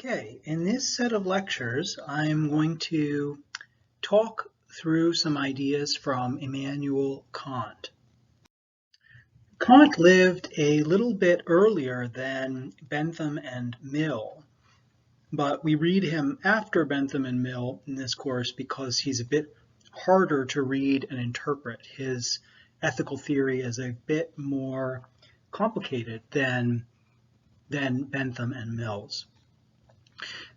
Okay, in this set of lectures, I'm going to talk through some ideas from Immanuel Kant. Kant lived a little bit earlier than Bentham and Mill, but we read him after Bentham and Mill in this course because he's a bit harder to read and interpret. His ethical theory is a bit more complicated than Bentham and Mill's.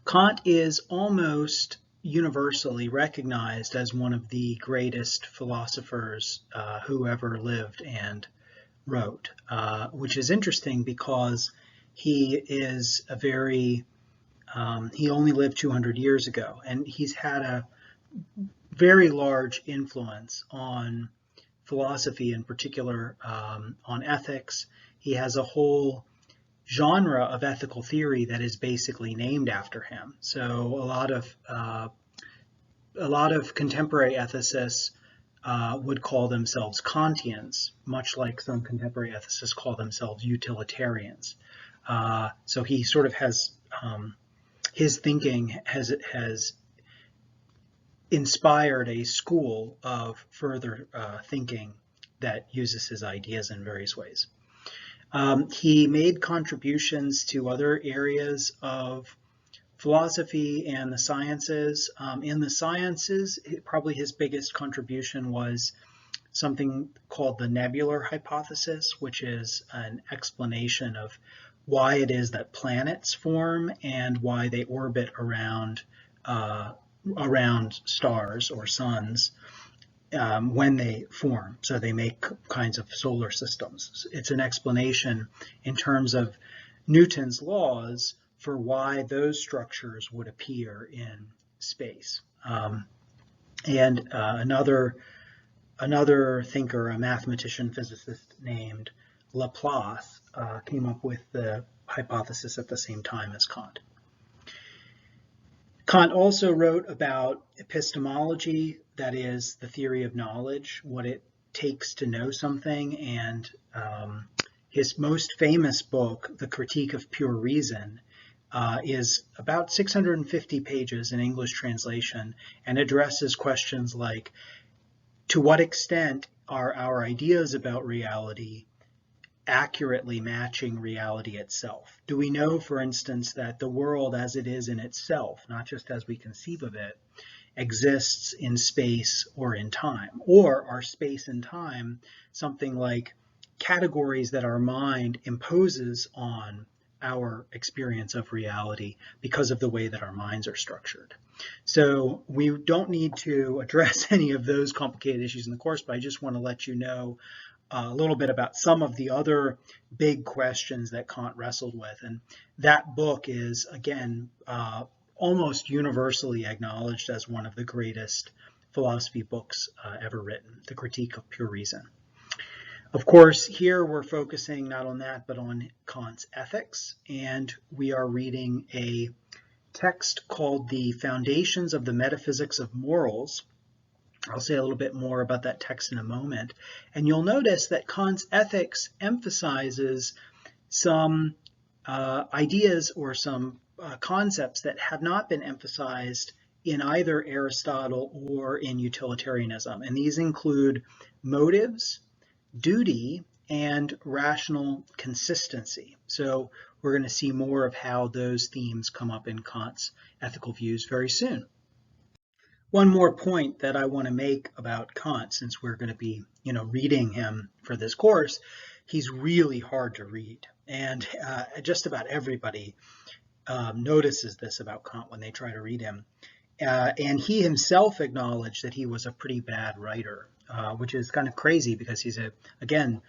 Kant is almost universally recognized as one of the greatest philosophers who ever lived and wrote, which is interesting because he is he only lived 200 years ago, and he's had a very large influence on philosophy, in particular on ethics. He has a whole genre of ethical theory that is basically named after him. So a lot of contemporary ethicists would call themselves Kantians, much like some contemporary ethicists call themselves utilitarians. So he sort of has his thinking has inspired a school of further thinking that uses his ideas in various ways. He made contributions to other areas of philosophy and the sciences. In the sciences, probably his biggest contribution was something called the Nebular Hypothesis, which is an explanation of why it is that planets form and why they orbit around stars or suns when they form. So they make kinds of solar systems. It's an explanation in terms of Newton's laws for why those structures would appear in space. Another thinker, a mathematician physicist named Laplace, came up with the hypothesis at the same time as Kant. Kant also wrote about epistemology, that is the theory of knowledge, what it takes to know something, and his most famous book, The Critique of Pure Reason, is about 650 pages in English translation and addresses questions like, to what extent are our ideas about reality accurately matching reality itself? Do we know, for instance, that the world as it is in itself, not just as we conceive of it, exists in space or in time? Or are space and time something like categories that our mind imposes on our experience of reality because of the way that our minds are structured? So we don't need to address any of those complicated issues in the course, but I just want to let you know a little bit about some of the other big questions that Kant wrestled with. And that book is, again, almost universally acknowledged as one of the greatest philosophy books ever written, The Critique of Pure Reason. Of course, here we're focusing not on that, but on Kant's ethics. And we are reading a text called The Foundations of the Metaphysics of Morals. I'll say a little bit more about that text in a moment. And you'll notice that Kant's ethics emphasizes some ideas or some concepts that have not been emphasized in either Aristotle or in utilitarianism. And these include motives, duty, and rational consistency. So we're going to see more of how those themes come up in Kant's ethical views very soon. One more point that I want to make about Kant, since we're going to be, reading him for this course, he's really hard to read. And just about everybody notices this about Kant when they try to read him. And he himself acknowledged that he was a pretty bad writer, which is kind of crazy because he's, again,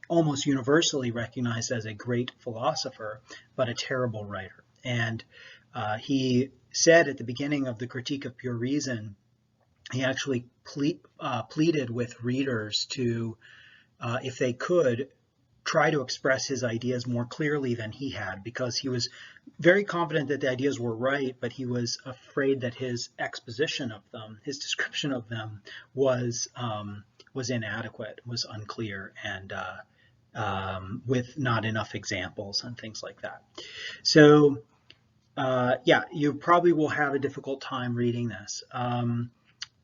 almost universally recognized as a great philosopher, but a terrible writer. And he said at the beginning of The Critique of Pure Reason, he actually pleaded with readers to, if they could, try to express his ideas more clearly than he had, because he was very confident that the ideas were right, but he was afraid that his exposition of them, his description of them, was inadequate, was unclear, and with not enough examples and things like that. So Yeah, you probably will have a difficult time reading this,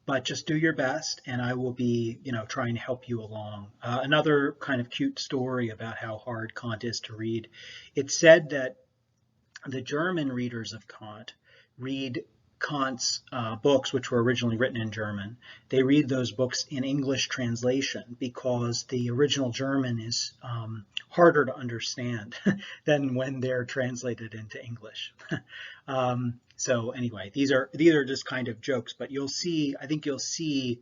but just do your best, and I will be, trying to help you along. Another kind of cute story about how hard Kant is to read. It's said that the German readers of Kant read Kant's books, which were originally written in German. They read those books in English translation because the original German is harder to understand than when they're translated into English. So anyway, these are just kind of jokes, but I think you'll see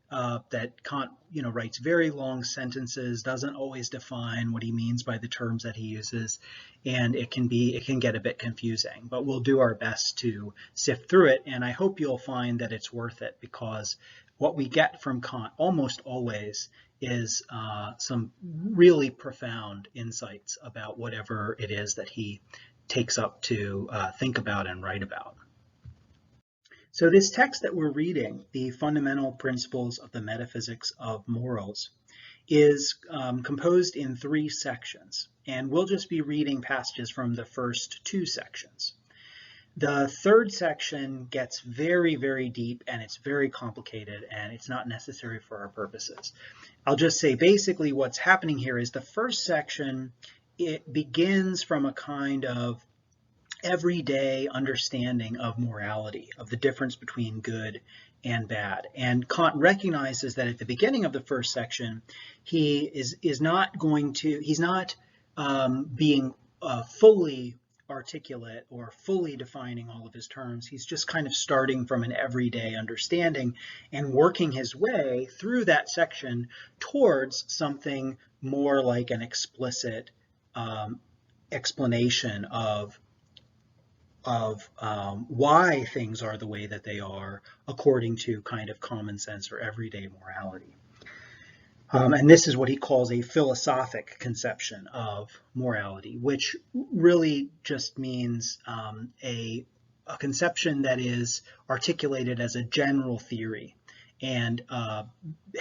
that Kant, writes very long sentences, doesn't always define what he means by the terms that he uses, and it can get a bit confusing. But we'll do our best to sift through it, and I hope you'll find that it's worth it, because what we get from Kant almost always is some really profound insights about whatever it is that he takes up to think about and write about. So this text that we're reading, The Fundamental Principles of the Metaphysics of Morals, is composed in 3 sections, and we'll just be reading passages from the first 2 sections. The third section gets very, very deep, and it's very complicated, and it's not necessary for our purposes. I'll just say basically what's happening here is the first section, it begins from a kind of everyday understanding of morality, of the difference between good and bad. And Kant recognizes that at the beginning of the first section, he's not being fully articulate or fully defining all of his terms. He's just kind of starting from an everyday understanding and working his way through that section towards something more like an explicit explanation of why things are the way that they are according to kind of common sense or everyday morality. And this is what he calls a philosophic conception of morality, which really just means a conception that is articulated as a general theory and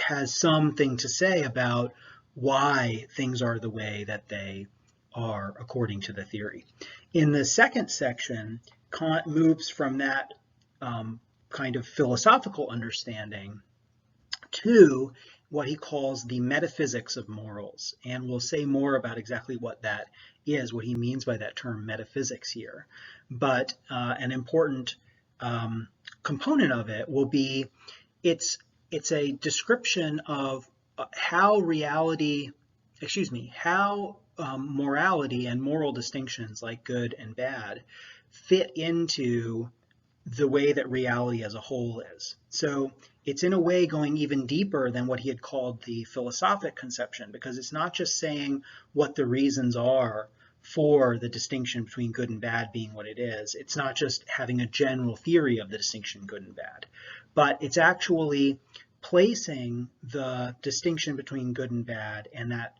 has something to say about why things are the way that they are according to the theory. In the second section, Kant moves from that kind of philosophical understanding to what he calls the metaphysics of morals. And we'll say more about exactly what that is, what he means by that term metaphysics here. But an important component of it will be it's a description of how morality and moral distinctions like good and bad fit into the way that reality as a whole is. So it's in a way going even deeper than what he had called the philosophic conception, because it's not just saying what the reasons are for the distinction between good and bad being what it is. It's not just having a general theory of the distinction good and bad, but it's actually placing the distinction between good and bad and the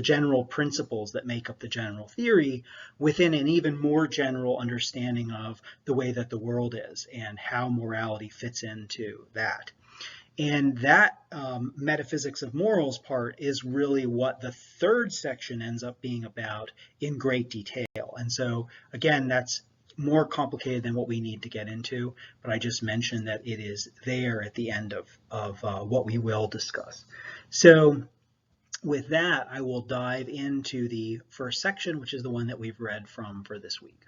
general principles that make up the general theory within an even more general understanding of the way that the world is and how morality fits into that. And that metaphysics of morals part is really what the third section ends up being about in great detail. And so again, that's more complicated than what we need to get into, but I just mentioned that it is there at the end of what we will discuss. So with that, I will dive into the first section, which is the one that we've read from for this week.